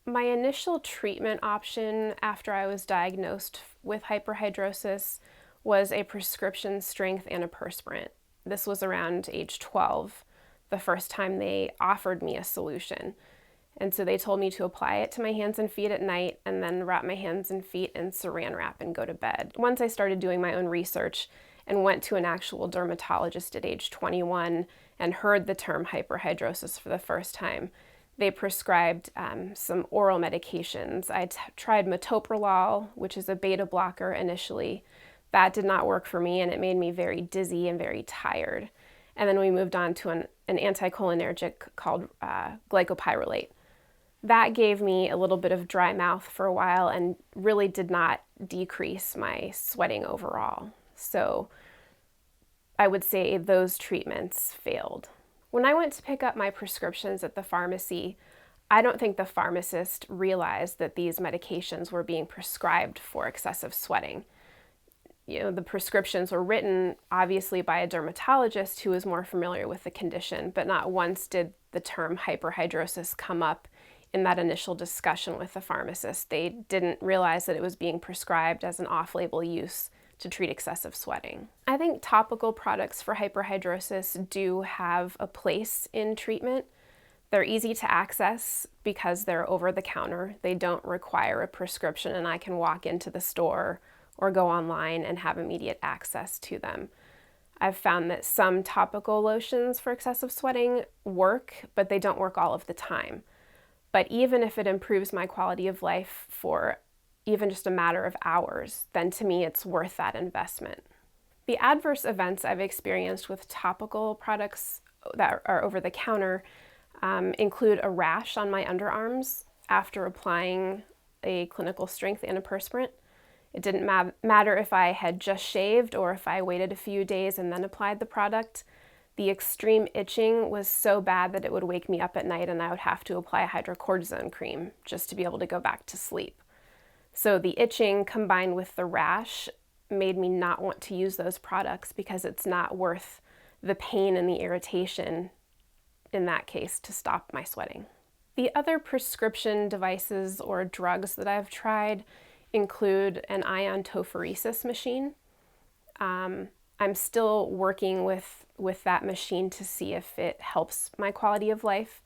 My initial treatment option after I was diagnosed with hyperhidrosis was a prescription strength antiperspirant. This was around age 12, the first time they offered me a solution. And so they told me to apply it to my hands and feet at night and then wrap my hands and feet in saran wrap and go to bed. Once I started doing my own research and went to an actual dermatologist at age 21 and heard the term hyperhidrosis for the first time, they prescribed some oral medications. I tried metoprolol, which is a beta blocker initially. That did not work for me, and it made me very dizzy and very tired. And then we moved on to an anticholinergic called glycopyrrolate. That gave me a little bit of dry mouth for a while and really did not decrease my sweating overall. So I would say those treatments failed. When I went to pick up my prescriptions at the pharmacy, I don't think the pharmacist realized that these medications were being prescribed for excessive sweating. The prescriptions were written obviously by a dermatologist who was more familiar with the condition, but not once did the term hyperhidrosis come up in that initial discussion with the pharmacist. They didn't realize that it was being prescribed as an off-label use to treat excessive sweating. I think topical products for hyperhidrosis do have a place in treatment. They're easy to access because they're over the counter. They don't require a prescription, and I can walk into the store or go online and have immediate access to them. I've found that some topical lotions for excessive sweating work, but they don't work all of the time. But even if it improves my quality of life for even just a matter of hours, then to me it's worth that investment. The adverse events I've experienced with topical products that are over the counter include a rash on my underarms after applying a clinical strength antiperspirant. It didn't matter if I had just shaved or if I waited a few days and then applied the product. The extreme itching was so bad that it would wake me up at night and I would have to apply a hydrocortisone cream just to be able to go back to sleep. So the itching combined with the rash made me not want to use those products because it's not worth the pain and the irritation in that case to stop my sweating. The other prescription devices or drugs that I've tried include an iontophoresis machine. I'm still working with that machine to see if it helps my quality of life.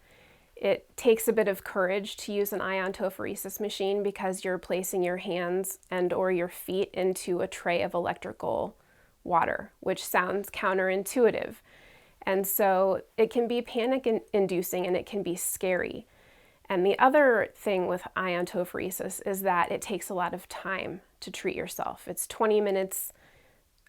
It takes a bit of courage to use an iontophoresis machine because you're placing your hands and or your feet into a tray of electrical water, which sounds counterintuitive. And so it can be panic-inducing and it can be scary. And the other thing with iontophoresis is that it takes a lot of time to treat yourself. It's 20 minutes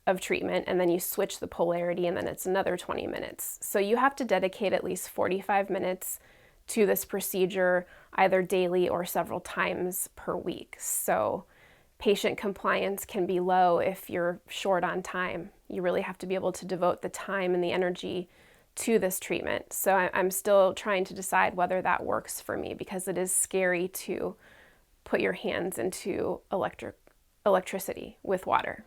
of treatment and then you switch the polarity and then it's another 20 minutes. So you have to dedicate at least 45 minutes to this procedure either daily or several times per week. So patient compliance can be low if you're short on time. You really have to be able to devote the time and the energy to this treatment. So I'm still trying to decide whether that works for me because it is scary to put your hands into electricity with water.